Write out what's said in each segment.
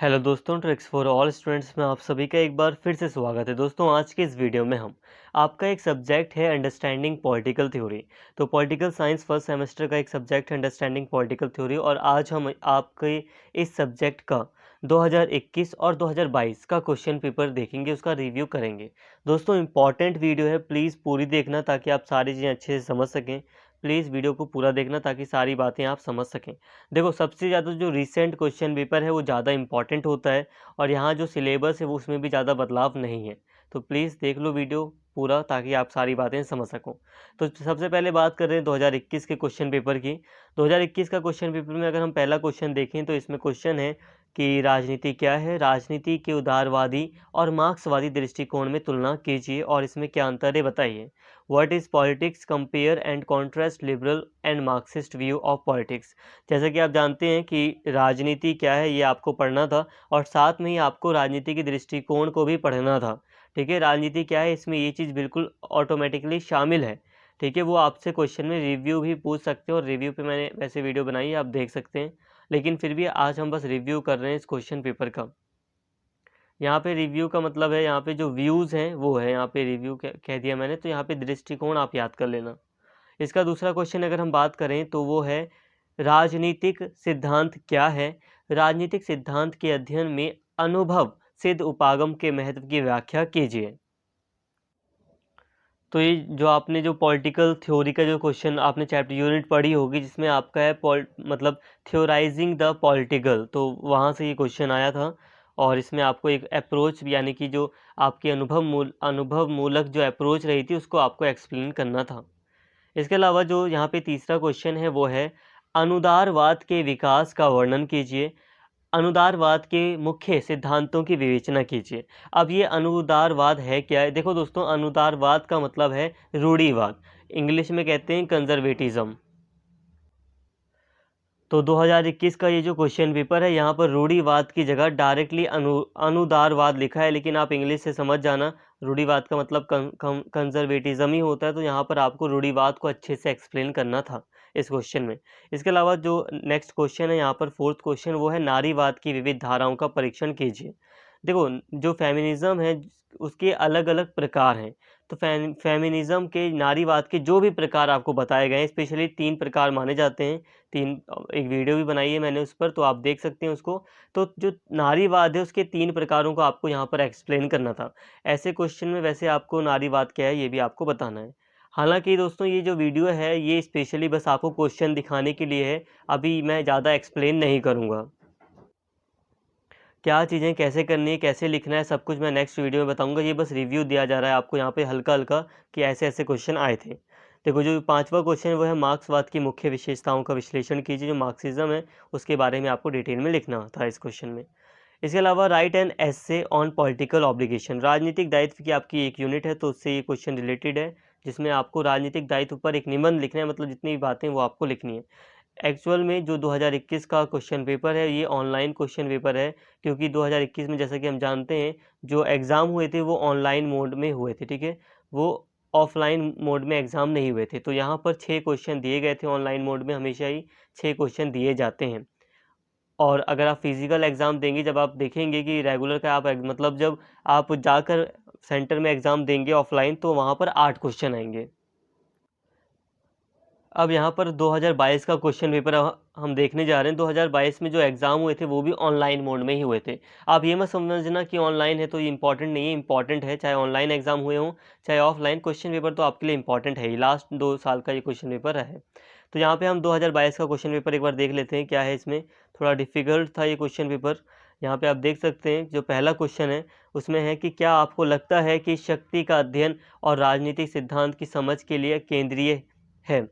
Hello दोस्तों, tricks for all students में आप सभी का एक बार फिर से स्वागत है। दोस्तों, आज के इस वीडियो में हम आपका एक सब्जेक्ट है अंडरस्टैंडिंग पॉलिटिकल थ्योरी। तो पॉलिटिकल साइंस फर्स्ट सेमेस्टर का एक सब्जेक्ट है अंडरस्टैंडिंग पॉलिटिकल थ्योरी, और आज हम आपके इस सब्जेक्ट का 2021 और 2022 का क्वेश्चन पेपर देखेंगे, उसका रिव्यू करेंगे। दोस्तों, इंपॉर्टेंट वीडियो है, प्लीज़ पूरी देखना ताकि आप सारी चीज़ें अच्छे से समझ सकें। प्लीज़ वीडियो को पूरा देखना ताकि सारी बातें आप समझ सकें। देखो, सबसे ज़्यादा जो रीसेंट क्वेश्चन पेपर है वो ज़्यादा इंपॉर्टेंट होता है, और यहाँ जो सिलेबस है वो उसमें भी ज़्यादा बदलाव नहीं है। तो प्लीज़ देख लो वीडियो पूरा ताकि आप सारी बातें समझ सको। तो सबसे पहले बात कर रहे हैं 2021 के क्वेश्चन पेपर की। 2021 का क्वेश्चन पेपर में अगर हम पहला क्वेश्चन देखें तो इसमें क्वेश्चन है कि राजनीति क्या है, राजनीति के उदारवादी और मार्क्सवादी दृष्टिकोण में तुलना कीजिए और इसमें क्या अंतर है बताइए। What is politics, compare and contrast liberal and Marxist view of politics. जैसा कि आप जानते हैं कि राजनीति क्या है ये आपको पढ़ना था, और साथ में ही आपको राजनीति के दृष्टिकोण को भी पढ़ना था। ठीक है, राजनीति क्या है इसमें ये चीज़ बिल्कुल ऑटोमेटिकली शामिल है। ठीक है, वो आपसे क्वेश्चन में रिव्यू भी पूछ सकते हैं, और रिव्यू पे मैंने वैसे वीडियो बनाई है, आप देख सकते हैं। लेकिन फिर भी आज हम बस रिव्यू कर रहे हैं इस क्वेश्चन पेपर का। यहाँ पे रिव्यू का मतलब है, यहाँ पे जो व्यूज़ हैं वो है, यहाँ पे रिव्यू कह दिया मैंने, तो यहाँ पे दृष्टिकोण आप याद कर लेना। इसका दूसरा क्वेश्चन अगर हम बात करें तो वो है राजनीतिक सिद्धांत क्या है। राजनीतिक सिद्धांत के अध्ययन में अनुभव सिद्ध उपागम के महत्व की व्याख्या कीजिए। तो ये जो आपने जो पॉलिटिकल थ्योरी का जो क्वेश्चन आपने चैप्टर यूनिट पढ़ी होगी जिसमें आपका है मतलब थ्योराइजिंग द पॉलिटिकल, तो वहाँ से ये क्वेश्चन आया था। और इसमें आपको एक अप्रोच यानी कि जो आपकी अनुभव मूलक जो अप्रोच रही थी उसको आपको एक्सप्लेन करना था। इसके अलावा जो यहाँ पे तीसरा क्वेश्चन है वो है अनुदारवाद के विकास का वर्णन कीजिए। अनुदारवाद के मुख्य सिद्धांतों की विवेचना कीजिए। अब ये अनुदारवाद है क्या है? देखो दोस्तों, अनुदारवाद का मतलब है रूढ़िवाद, इंग्लिश में कहते हैं कंजर्वेटिज्म। तो 2021 का ये जो क्वेश्चन पेपर है यहाँ पर रूढ़िवाद की जगह डायरेक्टली अनुदारवाद लिखा है, लेकिन आप इंग्लिश से समझ जाना, रूढ़िवाद का मतलब कंजर्वेटिज्म ही होता है। तो यहाँ पर आपको रूढ़िवाद को अच्छे से एक्सप्लेन करना था इस क्वेश्चन में। इसके अलावा जो नेक्स्ट क्वेश्चन है यहाँ पर फोर्थ क्वेश्चन, वो है नारीवाद की विविध धाराओं का परीक्षण कीजिए। देखो, जो फेमिनिज्म है उसके अलग अलग प्रकार हैं। तो फेमिनिज्म के, नारीवाद के जो भी प्रकार आपको बताए गए हैं, स्पेशली 3 प्रकार माने जाते हैं। 3 एक वीडियो भी बनाई है मैंने उस पर, तो आप देख सकते हैं उसको। तो जो नारीवाद है उसके 3 प्रकारों को आपको यहाँ पर एक्सप्लेन करना था। ऐसे क्वेश्चन में वैसे आपको नारीवाद क्या है ये भी आपको बताना है। हालाँकि दोस्तों, ये जो वीडियो है ये स्पेशली बस आपको क्वेश्चन दिखाने के लिए है, अभी मैं ज़्यादा एक्सप्लेन नहीं करूँगा। क्या चीज़ें कैसे करनी है, कैसे लिखना है, सब कुछ मैं नेक्स्ट वीडियो में बताऊंगा। ये बस रिव्यू दिया जा रहा है आपको यहाँ पे हल्का-हल्का कि ऐसे-ऐसे क्वेश्चन आए थे। देखो, जो 5वां क्वेश्चन है वो है मार्क्सवाद की मुख्य विशेषताओं का विश्लेषण कीजिए। जो मार्क्सिज्म है उसके बारे में आपको डिटेल में लिखना था इस क्वेश्चन में। इसके अलावा write an essay on political obligation, राजनीतिक दायित्व की आपकी एक यूनिट है तो उससे ये क्वेश्चन रिलेटेड है, जिसमें आपको राजनीतिक दायित्व पर एक निबंध लिखना है, मतलब जितनी भी बातें वो आपको लिखनी है। एक्चुअल में जो 2021 का क्वेश्चन पेपर है ये ऑनलाइन क्वेश्चन पेपर है, क्योंकि 2021 में जैसा कि हम जानते हैं जो एग्ज़ाम हुए थे वो ऑनलाइन मोड में हुए थे। ठीक है, वो ऑफलाइन मोड में एग्ज़ाम नहीं हुए थे। तो यहाँ पर 6 क्वेश्चन दिए गए थे ऑनलाइन मोड में, हमेशा ही 6 क्वेश्चन दिए जाते हैं। और अगर आप फिजिकल एग्ज़ाम देंगे, जब आप देखेंगे कि रेगुलर का आप मतलब जब आप जाकर सेंटर में एग्ज़ाम देंगे ऑफलाइन, तो वहाँ पर 8 क्वेश्चन आएंगे। अब यहाँ पर 2022 का क्वेश्चन पेपर हम देखने जा रहे हैं। 2022 में जो एग्ज़ाम हुए थे वो भी ऑनलाइन मोड में ही हुए थे। आप ये मत समझना कि ऑनलाइन है तो ये इंपॉर्टेंट नहीं है, इंपॉर्टेंट है, चाहे ऑनलाइन एग्ज़ाम हुए हों चाहे ऑफलाइन, क्वेश्चन पेपर तो आपके लिए इंपॉर्टेंट है ही। लास्ट 2 साल का ये क्वेश्चन पेपर है। तो यहाँ पे हम 2022 का क्वेश्चन पेपर एक बार देख लेते हैं क्या है इसमें। थोड़ा डिफ़िकल्ट था ये क्वेश्चन पेपर। यहाँ पे आप देख सकते हैं जो पहला क्वेश्चन है उसमें है कि क्या आपको लगता है कि शक्ति का अध्ययन और राजनीतिक सिद्धांत की समझ के लिए केंद्रीय है।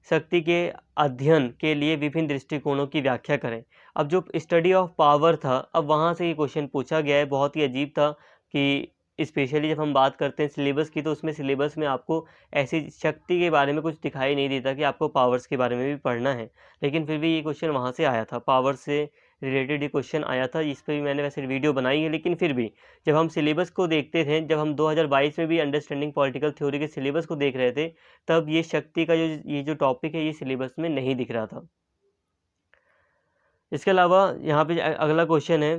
शक्ति के अध्ययन के लिए विभिन्न दृष्टिकोणों की व्याख्या करें। अब जो स्टडी ऑफ पावर था, अब वहाँ से ये क्वेश्चन पूछा गया है। बहुत ही अजीब था कि स्पेशली जब हम बात करते हैं सिलेबस की, तो उसमें सिलेबस में आपको ऐसी शक्ति के बारे में कुछ दिखाई नहीं देता कि आपको पावर्स के बारे में भी पढ़ना है। लेकिन फिर भी ये क्वेश्चन वहाँ से आया था, पावर से रिलेटेड ये क्वेश्चन आया था। इस पे भी मैंने वैसे वीडियो बनाई है, लेकिन फिर भी जब हम सिलेबस को देखते थे, जब हम 2022 में भी अंडरस्टैंडिंग पॉलिटिकल थ्योरी के सिलेबस को देख रहे थे, तब ये शक्ति का ये जो टॉपिक है ये सिलेबस में नहीं दिख रहा था। इसके अलावा यहाँ पे अगला क्वेश्चन है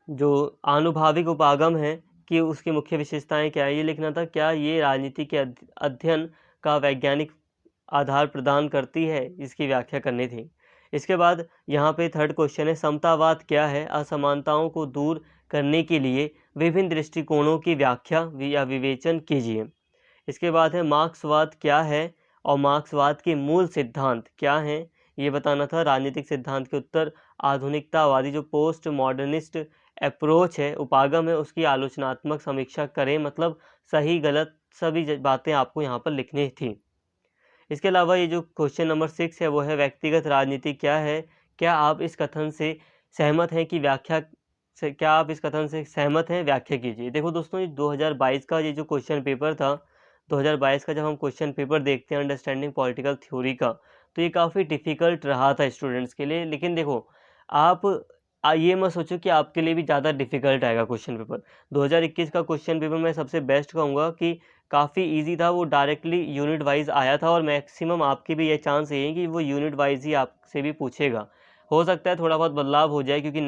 जो आनुभाविक उपागम है कि उसकी मुख्य विशेषताएं क्या है, ये लिखना था। क्या ये राजनीति के अध्ययन का वैज्ञानिक आधार प्रदान करती है, इसकी व्याख्या करनी थी। इसके बाद यहाँ पे थर्ड क्वेश्चन है, समतावाद क्या है, असमानताओं को दूर करने के लिए विभिन्न दृष्टिकोणों की व्याख्या या विवेचन कीजिए। इसके बाद है मार्क्सवाद क्या है और मार्क्सवाद के मूल सिद्धांत क्या हैं, ये बताना था। राजनीतिक सिद्धांत के उत्तर आधुनिकतावादी जो पोस्ट मॉडर्निस्ट अप्रोच है, उपागम है, उसकी आलोचनात्मक समीक्षा करें, मतलब सही गलत सभी बातें आपको यहाँ पर लिखनी थी। इसके अलावा ये जो क्वेश्चन नंबर 6 है वो है व्यक्तिगत राजनीति क्या है, क्या आप इस कथन से सहमत हैं कि व्याख्या से क्या आप इस कथन से सहमत हैं, व्याख्या कीजिए। देखो दोस्तों, ये 2022 का ये जो क्वेश्चन पेपर था, 2022 का जब हम क्वेश्चन पेपर देखते हैं अंडरस्टैंडिंग पॉलिटिकल थ्योरी का, तो ये काफ़ी डिफ़िकल्ट रहा था स्टूडेंट्स के लिए। लेकिन देखो, आप ये मत सोचो कि आपके लिए भी ज़्यादा डिफ़िकल्ट आएगा क्वेश्चन पेपर। 2021 का क्वेश्चन पेपर मैं सबसे बेस्ट कहूँगा कि काफ़ी ईज़ी था, वो डायरेक्टली यूनिट वाइज़ आया था और मैक्सिमम आपके भी ये चांस यही है कि वो यूनिट वाइज़ ही आपसे भी पूछेगा। हो सकता है थोड़ा बहुत बदलाव हो जाए, क्योंकि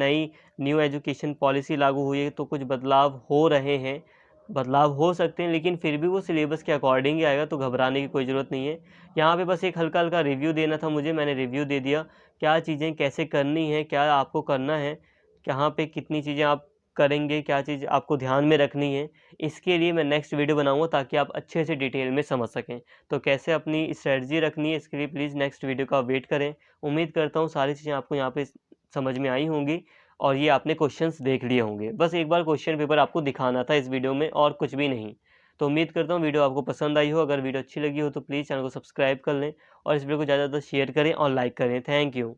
न्यू एजुकेशन पॉलिसी लागू हुई है, तो कुछ बदलाव हो रहे हैं। बदलाव हो सकते हैं, लेकिन फिर भी वो सिलेबस के अकॉर्डिंग ही आएगा, तो घबराने की कोई ज़रूरत नहीं है। यहाँ पे बस एक हल्का-हल्का रिव्यू देना था मुझे, मैंने रिव्यू दे दिया। क्या चीज़ें कैसे करनी है, क्या आपको करना है, कहाँ पे कितनी चीज़ें आप करेंगे, क्या चीज़ आपको ध्यान में रखनी है, इसके लिए मैं नेक्स्ट वीडियो बनाऊँगा ताकि आप अच्छे से डिटेल में समझ सकें। तो कैसे अपनी स्ट्रैटेजी रखनी है, इसके लिए प्लीज़ नेक्स्ट वीडियो का वेट करें। उम्मीद करता हूँ सारी चीज़ें आपको यहाँ पे समझ में आई होंगी और ये आपने क्वेश्चंस देख लिए होंगे। बस एक बार क्वेश्चन पेपर आपको दिखाना था इस वीडियो में, और कुछ भी नहीं। तो उम्मीद करता हूँ वीडियो आपको पसंद आई हो। अगर वीडियो अच्छी लगी हो तो प्लीज़ चैनल को सब्सक्राइब कर लें और इस वीडियो को ज़्यादा से ज़्यादा शेयर करें और लाइक करें। Thank you.